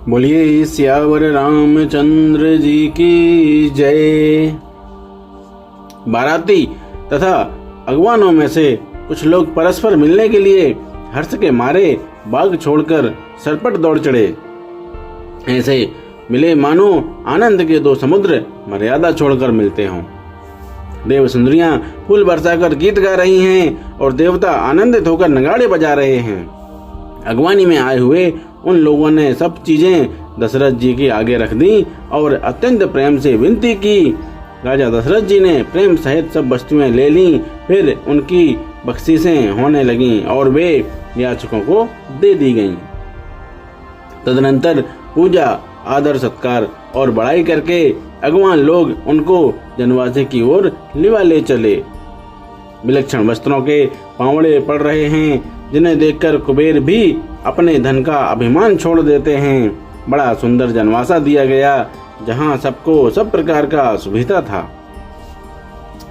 बोलिए सियावर रामचंद्र जी की जय। बाराती तथा अगवानों में से कुछ लोग परस्पर मिलने के लिए हर्ष के मारे बाग छोड़कर सरपट दौड़ चढ़े। ऐसे मिले मानो आनंद के दो समुद्र मर्यादा छोड़कर मिलते हों। देव सुंदरियां फूल बरसाकर गीत गा रही हैं और देवता आनंदित होकर नगाड़े बजा रहे हैं। अगवानी में आए हुए उन लोगों ने सब चीजें दशरथ जी के आगे रख दी और अत्यंत प्रेम से विनती की। राजा दशरथ जी ने प्रेम सहित सब वस्तुएं ले लीं। फिर उनकी बख्शीशें होने लगीं और वे याचकों को दे दी गईं। तदनंतर पूजा, आदर सत्कार और बड़ाई करके अगवान लोग उनको जनवासे की ओर लिवा ले चले। विलक्षण वस्त्रों के पावड़े पड़ रहे हैं, जिन्हें देखकर कुबेर भी अपने धन का अभिमान छोड़ देते हैं। बड़ा सुंदर जनवासा दिया गया, जहां सबको सब प्रकार का सुविधा था।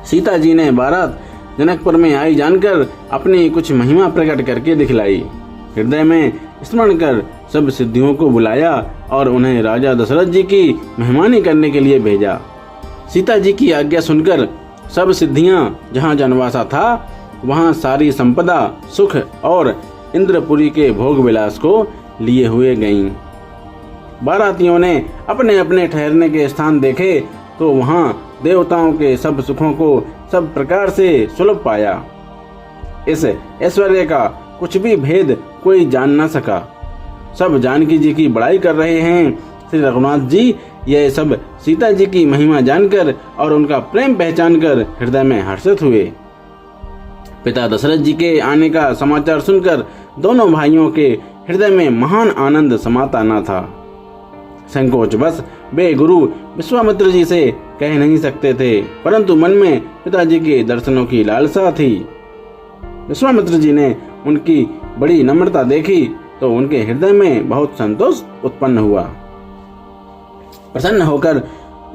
सीता जी ने बारात जनकपुर में आई जानकर अपनी कुछ महिमा प्रकट करके दिखलाई। हृदय में स्मरण कर सब सिद्धियों को बुलाया और उन्हें राजा दशरथ जी की मेहमानी करने के लिए भेजा। सीता जी की आज्ञा सुनकर सब सिद्धियां जहां जनवासा था वहां सारी संपदा, सुख और इंद्रपुरी के भोग विलास को लिए हुए गईं। बारातियों ने अपने अपने ठहरने के स्थान देखे तो वहां देवताओं के सब सुखों को सब प्रकार से सुलभ पाया। इस ऐश्वर्य का कुछ भी भेद कोई जान न सका। सब जानकी जी की बड़ाई कर रहे हैं। श्री रघुनाथ जी यह सब सीता जी की महिमा जानकर और उनका प्रेम पहचानकर हृदय में हर्षित हुए। पिता दशरथ जी के आने का समाचार सुनकर दोनों भाइयों के हृदय में महान आनंद समाता न था। संकोचवश वे गुरु विश्वामित्र जी से कह नहीं सकते थे, परंतु मन में पिताजी के दर्शनों की लालसा थी। विश्वामित्र जी ने उनकी बड़ी नम्रता देखी तो उनके हृदय में बहुत संतोष उत्पन्न हुआ। प्रसन्न होकर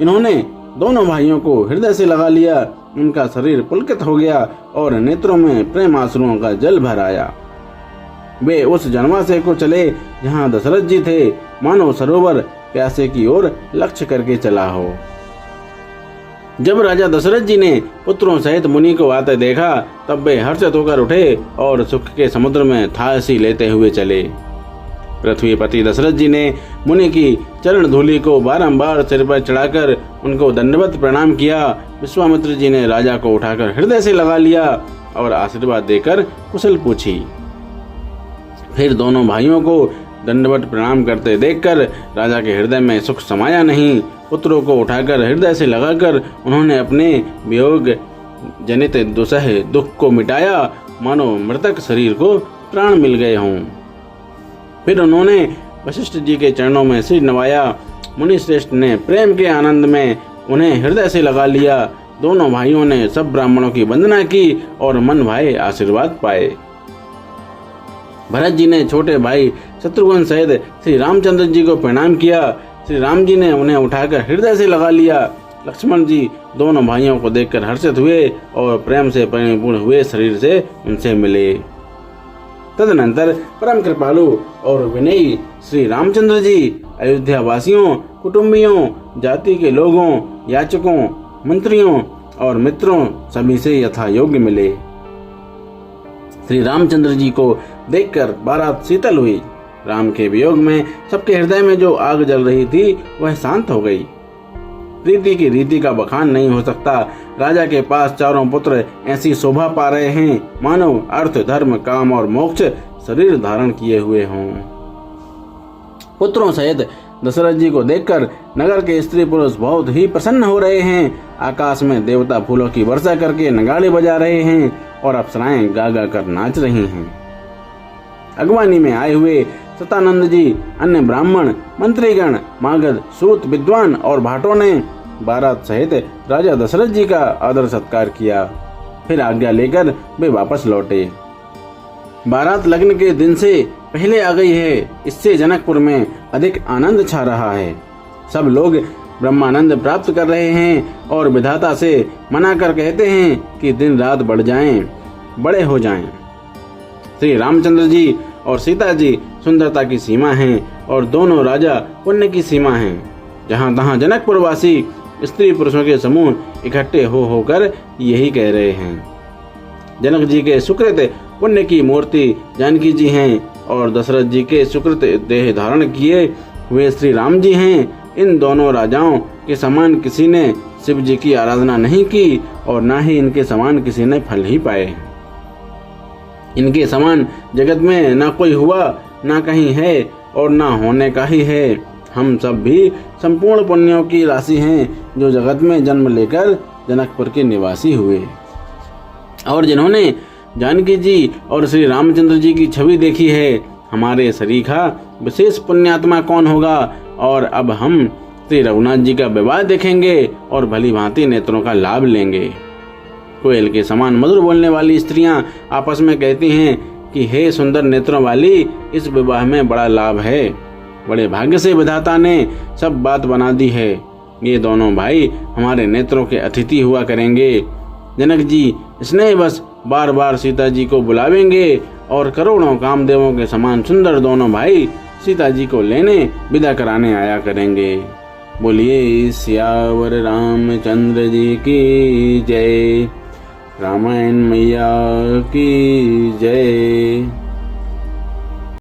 इन्होंने दोनों भाइयों को हृदय से लगा लिया। उनका शरीर पुलकित हो गया और नेत्रों में प्रेम आंसुओं का जल भर आया। वे उस जनवासे को चले जहां दशरथ जी थे, मानो सरोवर प्यासे की ओर लक्ष्य करके चला हो। जब राजा दशरथ जी ने पुत्रों सहित मुनि को आते देखा तब वे हर्षित होकर उठे और सुख के समुद्र में थासी लेते हुए चले। पृथ्वीपति दशरथ जी ने मुनि की चरण धूलि को बारंबार सिर पर चढ़ाकर उनको दंडवत प्रणाम किया। विश्वामित्र जी ने राजा को उठाकर हृदय से लगा लिया और आशीर्वाद देकर कुशल पूछी। फिर दोनों भाइयों को दंडवत प्रणाम करते देखकर राजा के हृदय में सुख समाया नहीं। पुत्रों को उठाकर हृदय से लगाकर उन्होंने अपने वियोग जनित दुसह दुख को मिटाया, मानो मृतक शरीर को प्राण मिल गए हों। फिर उन्होंने वशिष्ठ जी के चरणों में सिर नवाया। मुनि श्रेष्ठ ने प्रेम के आनंद में उन्हें हृदय से लगा लिया। दोनों भाइयों ने सब ब्राह्मणों की वंदना की और मन भाए आशीर्वाद पाए। भरत जी ने छोटे भाई शत्रुघ्न सहित श्री रामचंद्र जी को प्रणाम किया। श्री राम जी ने उन्हें उठाकर हृदय से लगा लिया। लक्ष्मण जी दोनों भाइयों को देखकर हर्षित हुए और प्रेम से परिपूर्ण हुए शरीर से उनसे मिले। तदनंतर परम कृपालु और विनयी श्री रामचंद्र जी अयोध्या वासियों, कुटुंबियों, जाति के लोगों, याचकों, मंत्रियों और मित्रों सभी से यथा योग्य मिले। श्री रामचंद्र जी को देखकर बारात शीतल हुई। राम के वियोग में सबके हृदय में जो आग जल रही थी वह शांत हो गई। प्रीति की रीति का बखान नहीं हो सकता। राजा के पास चारों पुत्र ऐसी शोभा पा रहे हैं मानो अर्थ, धर्म, काम और मोक्ष शरीर धारण किए हुए हों। पुत्रों सहित दशरथ जी को देखकर नगर के स्त्री पुरुष बहुत ही प्रसन्न हो रहे हैं। आकाश में देवता फूलों की वर्षा करके नगाड़े बजा रहे हैं और अप्सराएं गा गा कर नाच रही हैं। अगवानी में आए हुए सतानंद जी, अन्य ब्राह्मण, मंत्रीगण, मागध, सूत, विद्वान और भाटों ने बारात सहित राजा दशरथ जी का आदर सत्कार किया। फिर आज्ञा लेकर वे वापस लौटे। बारात लगन के दिन से पहले आ गई है, इससे जनकपुर में अधिक आनंद छा रहा है। सब लोग ब्रह्मानंद प्राप्त कर रहे हैं और विधाता से मनाकर कहते हैं कि दिन रात बढ़ जाएं, बड़े हो जाएं। श्री रामचंद्र जी और सीता जी सुंदरता की सीमा है और दोनों राजा पुण्य की सीमा है। जहाँ तहाँ जनकपुरवासी स्त्री पुरुषों के समूह इकट्ठे होकर यही कह रहे हैं। जनक जी के सुकृत पुण्य की मूर्ति जानकी जी हैं और दशरथ जी के सुकृत देह धारण किए हुए श्री राम जी हैं। इन दोनों राजाओं के समान किसी ने शिव जी की आराधना नहीं की और ना ही इनके समान किसी ने फल ही पाए। इनके समान जगत में ना कोई हुआ, ना कहीं है और ना होने का ही है। हम सब भी संपूर्ण पुण्यों की राशि हैं जो जगत में जन्म लेकर जनकपुर के निवासी हुए और जिन्होंने जानकी जी और श्री रामचंद्र जी की छवि देखी है। हमारे सरीखा विशेष पुण्यात्मा कौन होगा। और अब हम श्री रघुनाथ जी का विवाह देखेंगे और भली भांति नेत्रों का लाभ लेंगे। कोयल के समान मधुर बोलने वाली स्त्रियां आपस में कहती हैं कि हे सुंदर नेत्रों वाली, इस विवाह में बड़ा लाभ है। बड़े भाग्य से विधाता ने सब बात बना दी है। ये दोनों भाई हमारे नेत्रों के अतिथि हुआ करेंगे। जनक जी स्नेह बस बार बार सीता जी को बुलावेंगे और करोड़ों कामदेवों के समान सुंदर दोनों भाई सीता जी को लेने विदा कराने आया करेंगे। बोलिए सियावर रामचंद्र जी की जय। रामायण मैया की जय।